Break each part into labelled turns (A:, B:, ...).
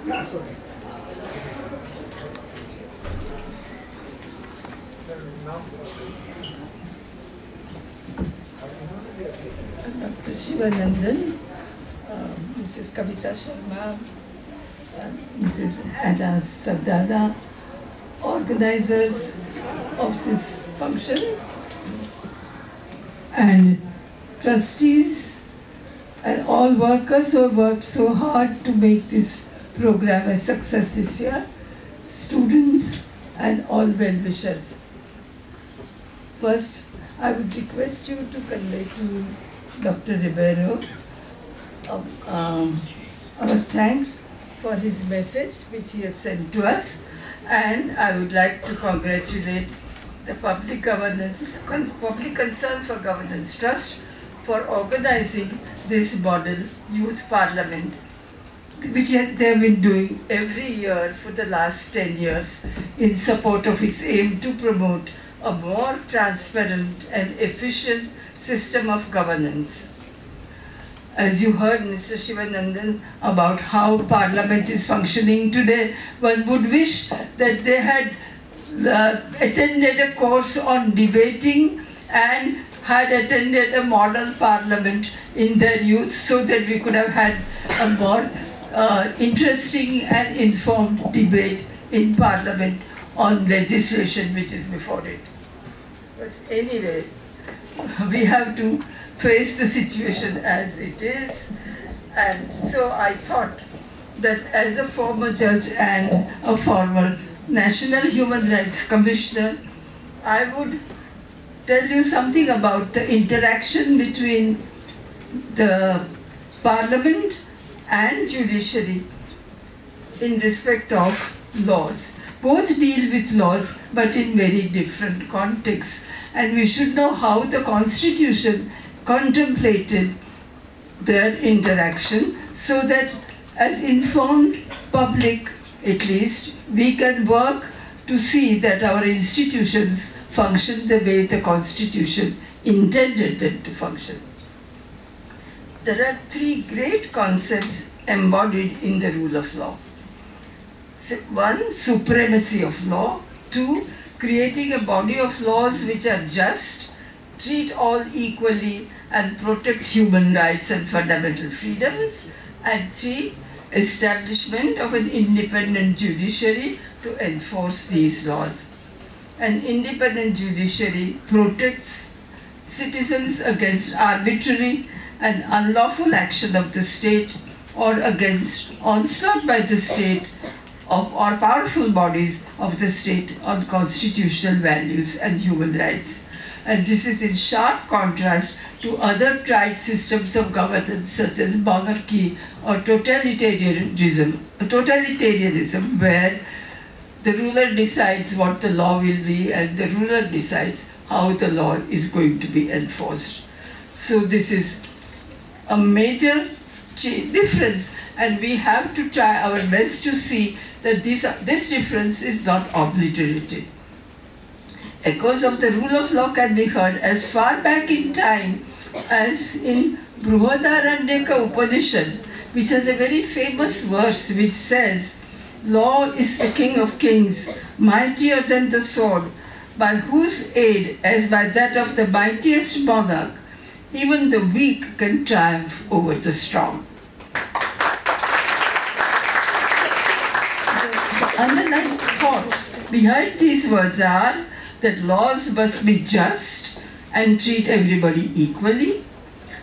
A: Dr. Sivanandan, Mrs. Kavita Sharma, Mrs. Anna Sardana, organizers of this function, and trustees and all workers who have worked so hard to make this program a success this year, students and all well-wishers. First, I would request you to convey to Dr. Ribeiro our thanks for his message which he has sent to us, and I would like to congratulate the Public Concern for Governance Trust for organizing this model youth parliament, which they have been doing every year for the last 10 years in support of its aim to promote a more transparent and efficient system of governance. As you heard Mr. Sivanandan about how Parliament is functioning today, one would wish that they had attended a course on debating and had attended a model parliament in their youth, so that we could have had a more interesting and informed debate in Parliament on legislation which is before it. But anyway, we have to face the situation as it is, and so I thought that as a former judge and a former National Human Rights Commissioner, I would tell you something about the interaction between the Parliament and judiciary in respect of laws. Both deal with laws, but in very different contexts. And we should know how the Constitution contemplated their interaction, so that as informed public, at least, we can work to see that our institutions function the way the Constitution intended them to function. There are three great concepts embodied in the rule of law. One, supremacy of law. Two, creating a body of laws which are just, treat all equally, and protect human rights and fundamental freedoms. And three, establishment of an independent judiciary to enforce these laws. An independent judiciary protects citizens against arbitrary and unlawful action of the state, or against onslaught by the state or powerful bodies of the state on constitutional values and human rights. And this is in sharp contrast to other tried systems of governance such as monarchy or totalitarianism, where the ruler decides what the law will be and the ruler decides how the law is going to be enforced. So this is a major difference, and we have to try our best to see that this difference is not obliterated. Echoes of the rule of law can be heard as far back in time as in Brihadaranyaka Upanishad, which has a very famous verse which says, "Law is the king of kings, mightier than the sword, by whose aid, as by that of the mightiest monarch, even the weak can triumph over the strong." The underlying thoughts behind these words are that laws must be just and treat everybody equally.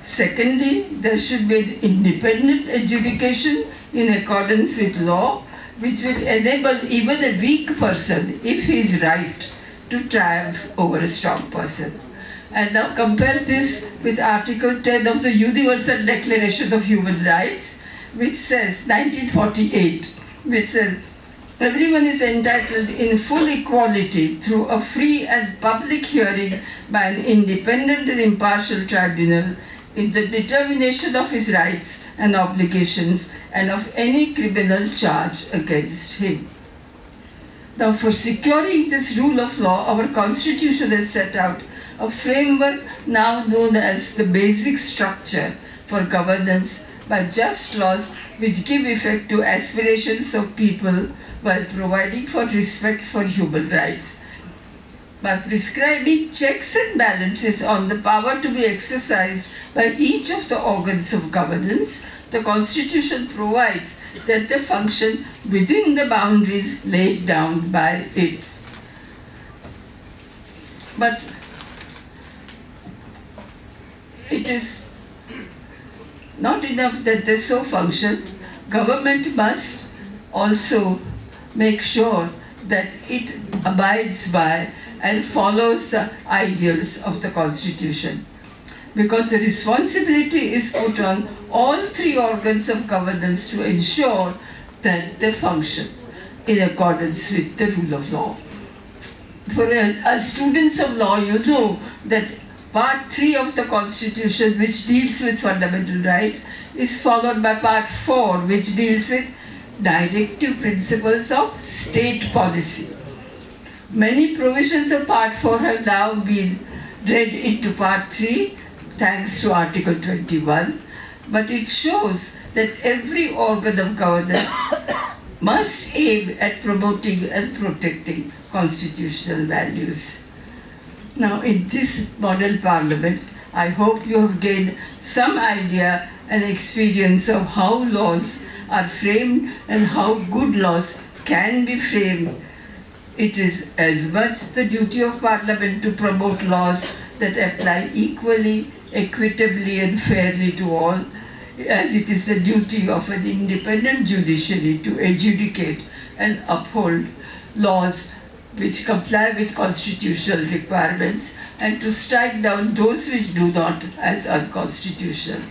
A: Secondly, there should be independent adjudication in accordance with law, which will enable even a weak person, if he is right, to triumph over a strong person. And now compare this with Article 10 of the Universal Declaration of Human Rights, which says, 1948, which says, "Everyone is entitled in full equality through a free and public hearing by an independent and impartial tribunal in the determination of his rights and obligations and of any criminal charge against him." Now, for securing this rule of law, our Constitution has set out a framework now known as the basic structure for governance by just laws which give effect to aspirations of people while providing for respect for human rights. By prescribing checks and balances on the power to be exercised by each of the organs of governance, the Constitution provides that they function within the boundaries laid down by it. But it is not enough that they so function. Government must also make sure that it abides by and follows the ideals of the Constitution, because the responsibility is put on all three organs of governance to ensure that they function in accordance with the rule of law. For as students of law, you know that Part 3 of the Constitution, which deals with fundamental rights, is followed by Part 4, which deals with directive principles of state policy. Many provisions of Part 4 have now been read into Part 3, thanks to Article 21, but it shows that every organ of governance must aim at promoting and protecting constitutional values. Now, in this model parliament, I hope you have gained some idea and experience of how laws are framed and how good laws can be framed. It is as much the duty of Parliament to promote laws that apply equally, equitably and fairly to all, as it is the duty of an independent judiciary to adjudicate and uphold laws which comply with constitutional requirements and to strike down those which do not as unconstitutional.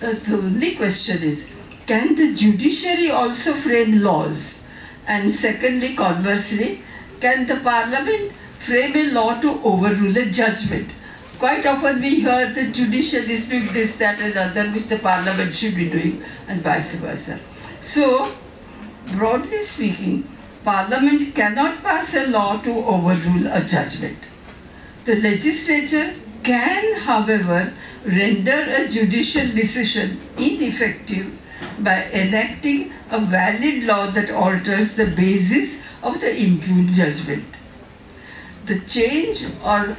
A: The only question is, can the judiciary also frame laws? And secondly, conversely, can the Parliament frame a law to overrule a judgment? Quite often we hear the judiciary is doing this, that and other, which the Parliament should be doing, and vice versa. So, broadly speaking, Parliament cannot pass a law to overrule a judgment. The legislature can, however, render a judicial decision ineffective by enacting a valid law that alters the basis of the impugned judgment. The change or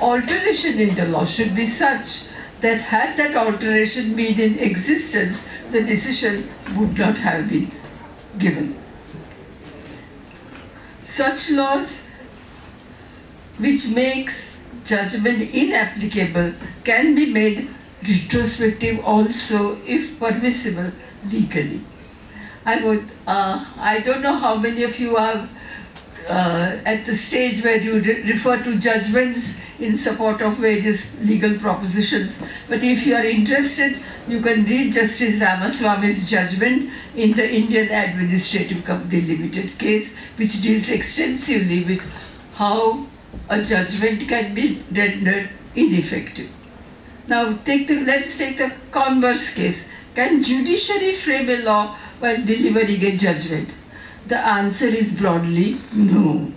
A: alteration in the law should be such that had that alteration been in existence, the decision would not have been given. Such laws which makes judgment inapplicable can be made retrospective also if permissible legally. I don't know how many of you are at the stage where you refer to judgments in support of various legal propositions, but if you are interested, you can read Justice Ramaswamy's judgment in the Indian Administrative Company Limited case, which deals extensively with how a judgment can be rendered ineffective. Now let's take the converse case. Can judiciary frame a law while delivering a judgment? The answer is broadly no.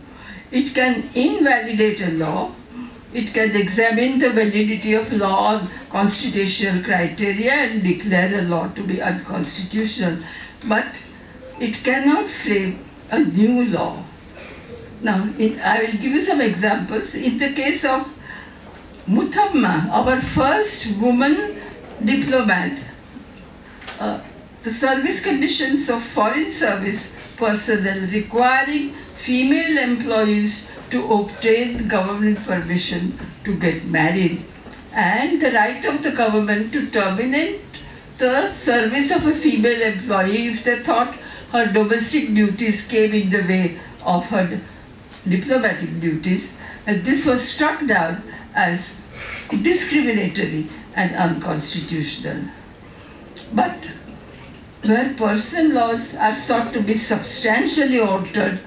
A: It can invalidate a law. It can examine the validity of law on constitutional criteria and declare a law to be unconstitutional, but it cannot frame a new law. Now, I will give you some examples. In the case of Muthamma, our first woman diplomat, the service conditions of foreign service personnel requiring female employees to obtain government permission to get married, and the right of the government to terminate the service of a female employee if they thought her domestic duties came in the way of her diplomatic duties, and this was struck down as discriminatory and unconstitutional. But where personal laws are sought to be substantially altered,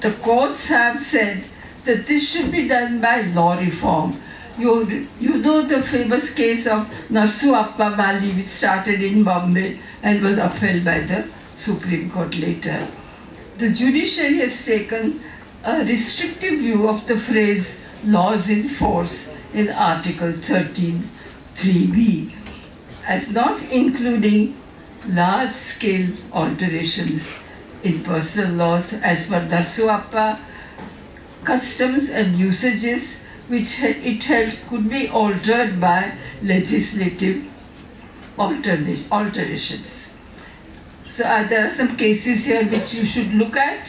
A: the courts have said that this should be done by law reform. You know the famous case of Narsu Appa Mali, which started in Bombay and was upheld by the Supreme Court later. The judiciary has taken a restrictive view of the phrase laws in force in Article 13(3)(b) as not including large-scale alterations in personal laws as per Darsuappa, customs and usages which it held could be altered by legislative alterations. So there are some cases here which you should look at,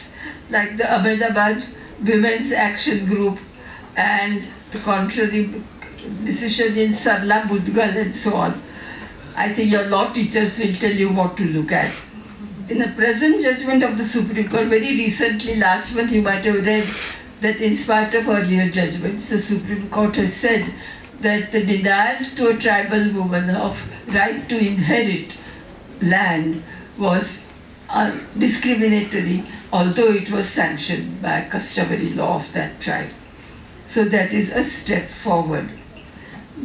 A: like the Ahmedabad Women's Action Group and the contrary decision in Sarla Budgal and so on. I think your law teachers will tell you what to look at. In a present judgment of the Supreme Court, very recently, last month, you might have read that in spite of earlier judgments, the Supreme Court has said that the denial to a tribal woman of right to inherit land was discriminatory, although it was sanctioned by customary law of that tribe. So that is a step forward.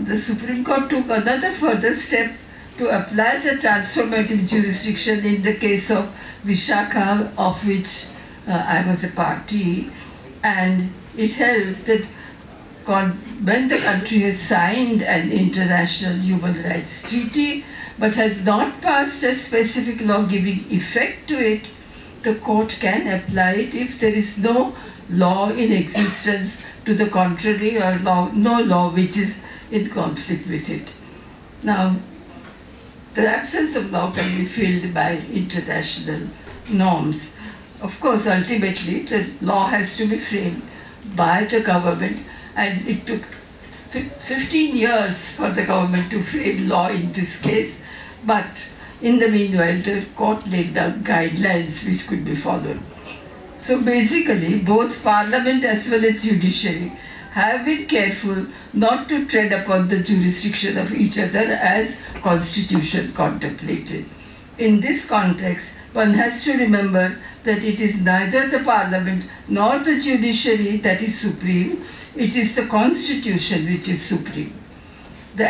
A: The Supreme Court took another further step to apply the transformative jurisdiction in the case of Vishakha, of which I was a party, and it held that when the country has signed an international human rights treaty but has not passed a specific law giving effect to it, the court can apply it if there is no law in existence to the contrary, or no law which is in conflict with it. Now, the absence of law can be filled by international norms. Of course, ultimately, the law has to be framed by the government, and it took 15 years for the government to frame law in this case, but in the meanwhile, the court laid down guidelines which could be followed. So basically, both Parliament as well as judiciary have been careful not to tread upon the jurisdiction of each other as Constitution contemplated. In this context, one has to remember that it is neither the Parliament nor the judiciary that is supreme, it is the Constitution which is supreme. The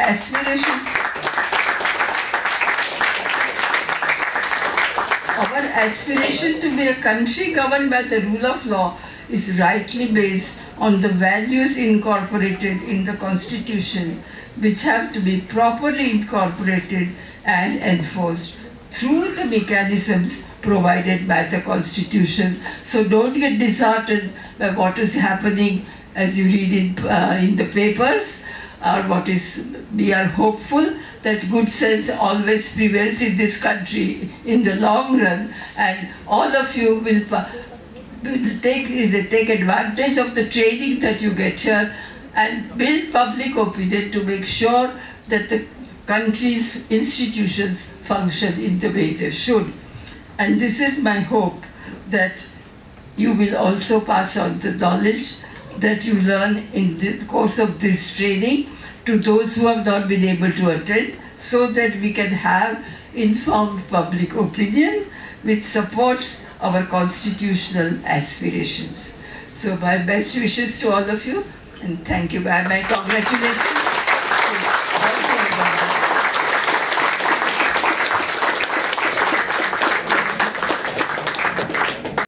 A: our aspiration to be a country governed by the rule of law is rightly based on the values incorporated in the Constitution, which have to be properly incorporated and enforced through the mechanisms provided by the Constitution. So don't get disheartened by what is happening as you read in the papers, or what is, we are hopeful that good sense always prevails in this country in the long run, and all of you will take advantage of the training that you get here and build public opinion to make sure that the country's institutions function in the way they should. And this is my hope, that you will also pass on the knowledge that you learn in the course of this training to those who have not been able to attend, so that we can have informed public opinion which supports our constitutional aspirations. So my best wishes to all of you, and thank you. My congratulations to all